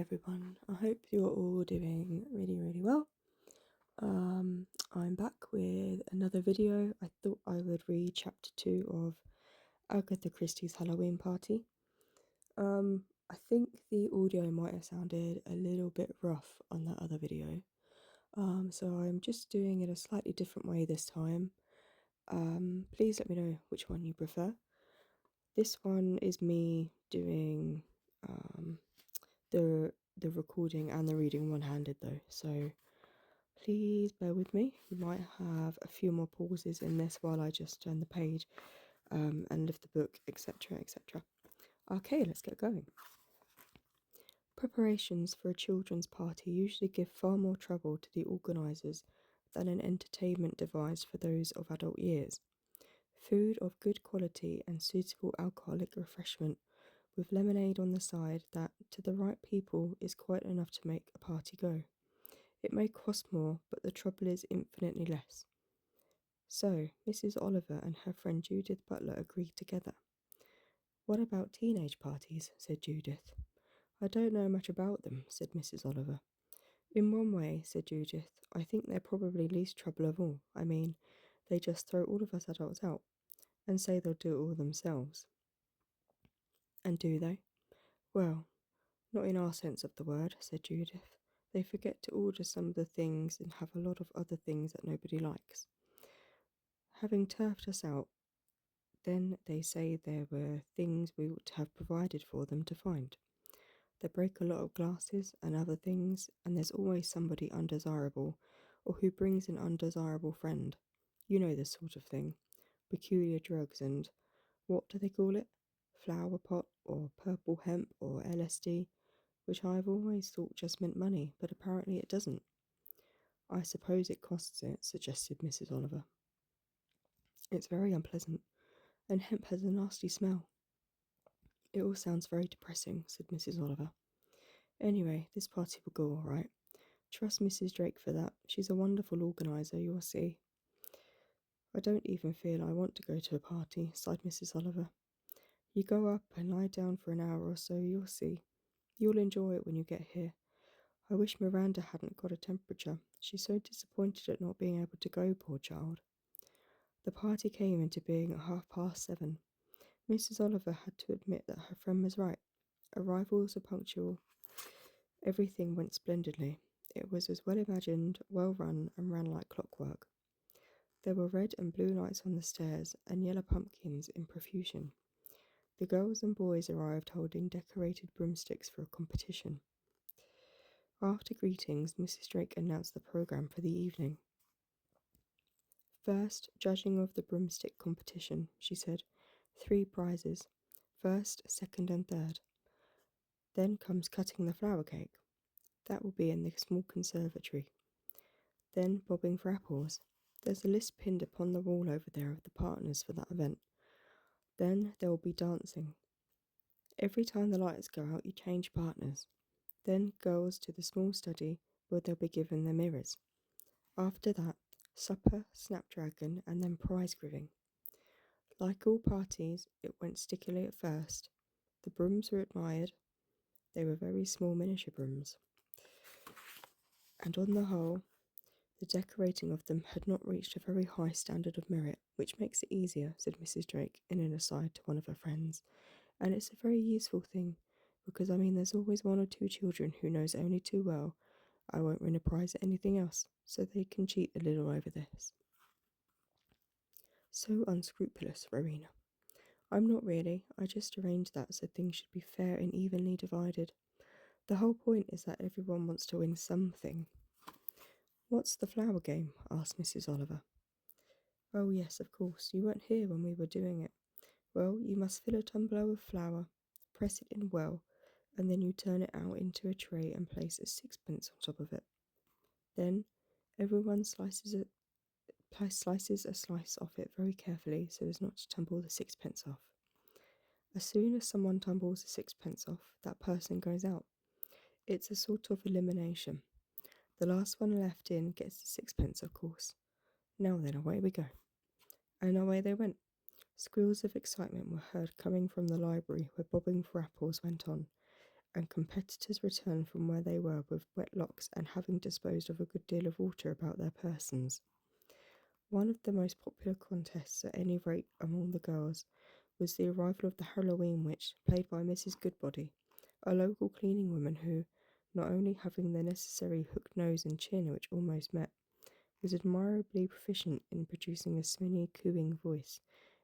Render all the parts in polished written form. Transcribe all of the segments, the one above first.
everyone, I hope you're all doing really well. I'm back with another video. I thought I would read chapter 2 of Agatha Christie's Halloween Party. I think the audio might have sounded a little bit rough on that other video, so I'm just doing it a slightly different way this time. Please let me know which one you prefer. This one is me doing the recording and the reading one-handed though, so please bear with me. You might have a few more pauses in this while I just turn the page and lift the book, etc. Okay, let's get going. Preparations for a children's party usually give far more trouble to the organisers than an entertainment devised for those of adult years. Food of good quality and suitable alcoholic refreshment with lemonade on the side that, to the right people, is quite enough to make a party go. It may cost more, but the trouble is infinitely less. So, Mrs. Oliver and her friend Judith Butler agreed together. What about teenage parties? Said Judith. I don't know much about them, said Mrs. Oliver. In one way, said Judith, I think they're probably least trouble of all. I mean, they just throw all of us adults out and say they'll do it all themselves. And do they? Well, not in our sense of the word, said Judith. They forget to order some of the things and have a lot of other things that nobody likes. Having turfed us out, then they say there were things we ought to have provided for them to find. They break a lot of glasses and other things, and there's always somebody undesirable, or who brings an undesirable friend. You know this sort of thing. Peculiar drugs and, what do they call it? Flower pot, or purple hemp, or LSD, which I've always thought just meant money, but apparently it doesn't. I suppose it costs it, suggested Mrs. Oliver. It's very unpleasant, and hemp has a nasty smell. It all sounds very depressing, said Mrs. Oliver. Anyway, this party will go all right. Trust Mrs. Drake for that. She's a wonderful organiser, you'll see. I don't even feel I want to go to a party, sighed Mrs. Oliver. You go up and lie down for an hour or so, you'll see. You'll enjoy it when you get here. I wish Miranda hadn't got a temperature. She's so disappointed at not being able to go, poor child. The party came into being at 7:30. Mrs. Oliver had to admit that her friend was right. Arrivals were punctual. Everything went splendidly. It was as well imagined, well run, and ran like clockwork. There were red and blue lights on the stairs, and yellow pumpkins in profusion. The girls and boys arrived holding decorated broomsticks for a competition. After greetings, Mrs. Drake announced the programme for the evening. First, judging of the broomstick competition, she said. 3 prizes. First, second and third. Then comes cutting the flower cake. That will be in the small conservatory. Then bobbing for apples. There's a list pinned upon the wall over there of the partners for that event. Then there will be dancing. Every time the lights go out, you change partners. Then girls to the small study where they'll be given their mirrors. After that, supper, snapdragon, and then prize giving. Like all parties, it went stickily at first. The brooms were admired. They were very small miniature brooms. And on the whole, the decorating of them had not reached a very high standard of merit, which makes it easier, said Mrs. Drake in an aside to one of her friends. And it's a very useful thing, because there's always 1 or 2 children who knows only too well I won't win a prize at anything else, so they can cheat a little over this. So unscrupulous, Rowena. I'm not really. I just arranged that so things should be fair and evenly divided. The whole point is that everyone wants to win something. What's the flower game? Asked Mrs. Oliver. Oh yes, of course. You weren't here when we were doing it. Well, you must fill a tumbler with flour, press it in well, and then you turn it out into a tray and place a 6pence on top of it. Then everyone slices a slice off it very carefully so as not to tumble the 6pence off. As soon as someone tumbles the 6pence off, that person goes out. It's a sort of elimination. The last one left in gets the 6pence, of course. Now then, away we go. And away they went. Squeals of excitement were heard coming from the library where bobbing for apples went on, and competitors returned from where they were with wet locks and having disposed of a good deal of water about their persons. One of the most popular contests, at any rate among the girls, was the arrival of the Halloween witch, played by Mrs. Goodbody, a local cleaning woman who, not only having the necessary hooked nose and chin which almost met, was admirably proficient in producing a sminny, cooing voice,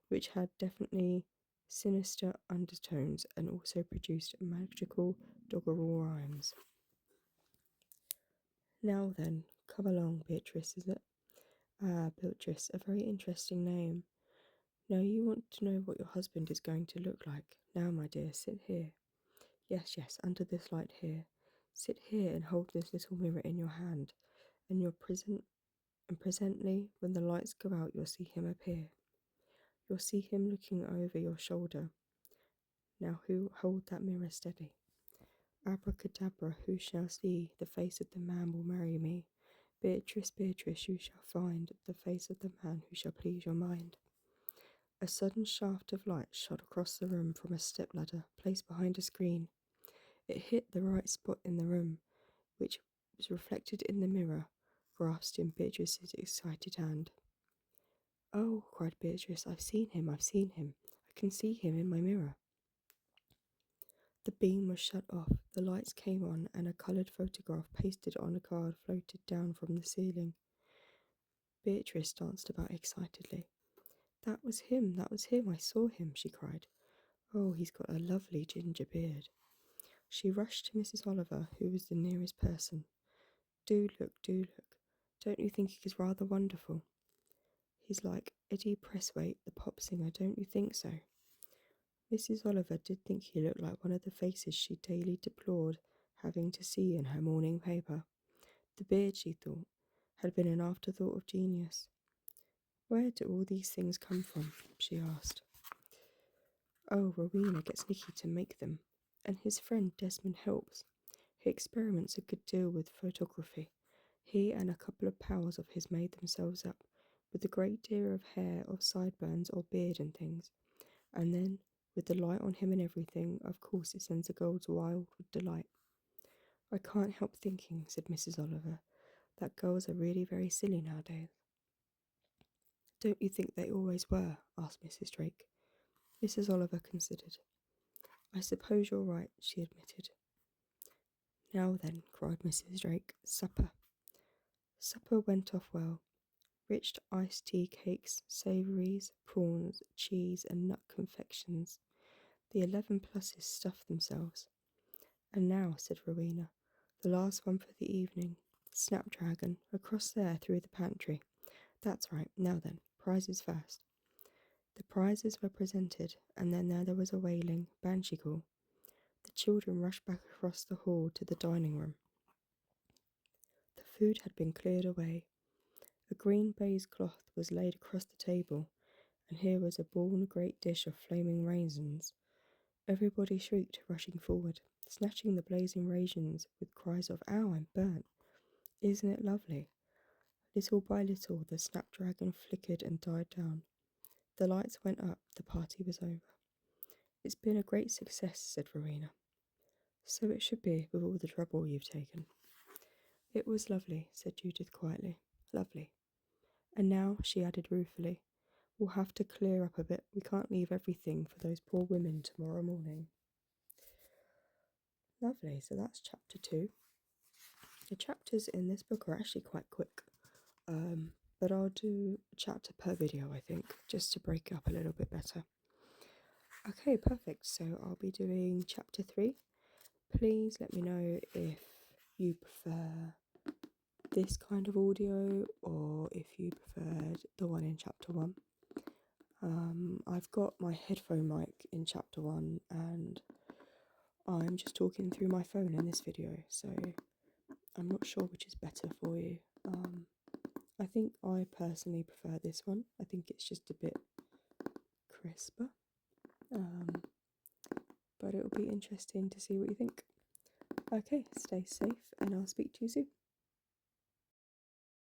which had definitely sinister undertones and also produced magical doggerel rhymes. Now then, come along, Beatrice, is it? Ah, Beatrice, a very interesting name. Now you want to know what your husband is going to look like. Now, my dear, sit here. Yes, yes, under this light here. Sit here and hold this little mirror in your hand, and presently, when the lights go out, you'll see him appear. You'll see him looking over your shoulder. Now hold that mirror steady. Abracadabra, who shall see the face of the man will marry me? Beatrice, Beatrice, you shall find the face of the man who shall please your mind. A sudden shaft of light shot across the room from a step-ladder placed behind a screen. It hit the right spot in the room, which was reflected in the mirror, grasped in Beatrice's excited hand. Oh, cried Beatrice, I've seen him. I can see him in my mirror. The beam was shut off, the lights came on, and a coloured photograph pasted on a card floated down from the ceiling. Beatrice danced about excitedly. That was him, I saw him, she cried. Oh, he's got a lovely ginger beard. She rushed to Mrs. Oliver, who was the nearest person. Do look. Don't you think he's rather wonderful? He's like Eddie Presswaite, the pop singer, don't you think so? Mrs. Oliver did think he looked like one of the faces she daily deplored having to see in her morning paper. The beard, she thought, had been an afterthought of genius. Where do all these things come from? She asked. Oh, Rowena gets Nicky to make them, and his friend Desmond helps. He experiments a good deal with photography. He and a couple of pals of his made themselves up with a great deal of hair or sideburns or beard and things, and then, with the light on him and everything, of course it sends the girls wild with delight. I can't help thinking, said Mrs. Oliver, that girls are really very silly nowadays. Don't you think they always were? Asked Mrs. Drake. Mrs. Oliver considered. I suppose you're right, she admitted. Now then, cried Mrs. Drake, supper. Supper went off well. Rich iced tea cakes, savouries, prawns, cheese, and nut confections. The 11 pluses stuffed themselves. And now, said Rowena, the last one for the evening. Snapdragon, across there through the pantry. That's right, now then, prizes first. The prizes were presented, and then there was a wailing, banshee call. The children rushed back across the hall to the dining room. The food had been cleared away. A green baize cloth was laid across the table, and here was a born great dish of flaming raisins. Everybody shrieked, rushing forward, snatching the blazing raisins with cries of, Ow, I'm burnt. Isn't it lovely? Little by little, the snapdragon flickered and died down. The lights went up, the party was over. It's been a great success, said Rowena. So it should be, with all the trouble you've taken. It was lovely, said Judith quietly. Lovely. And now, she added ruefully, we'll have to clear up a bit. We can't leave everything for those poor women tomorrow morning. Lovely, so that's chapter 2. The chapters in this book are actually quite quick, but I'll do a chapter per video, I think, just to break it up a little bit better. Okay, perfect, so I'll be doing chapter 3. Please let me know if you prefer this kind of audio or if you preferred the one in chapter 1. I've got my headphone mic in chapter 1 and I'm just talking through my phone in this video, so I'm not sure which is better for you. I think I personally prefer this one. I think it's just a bit crisper, but it'll be interesting to see what you think. Okay, stay safe and I'll speak to you soon.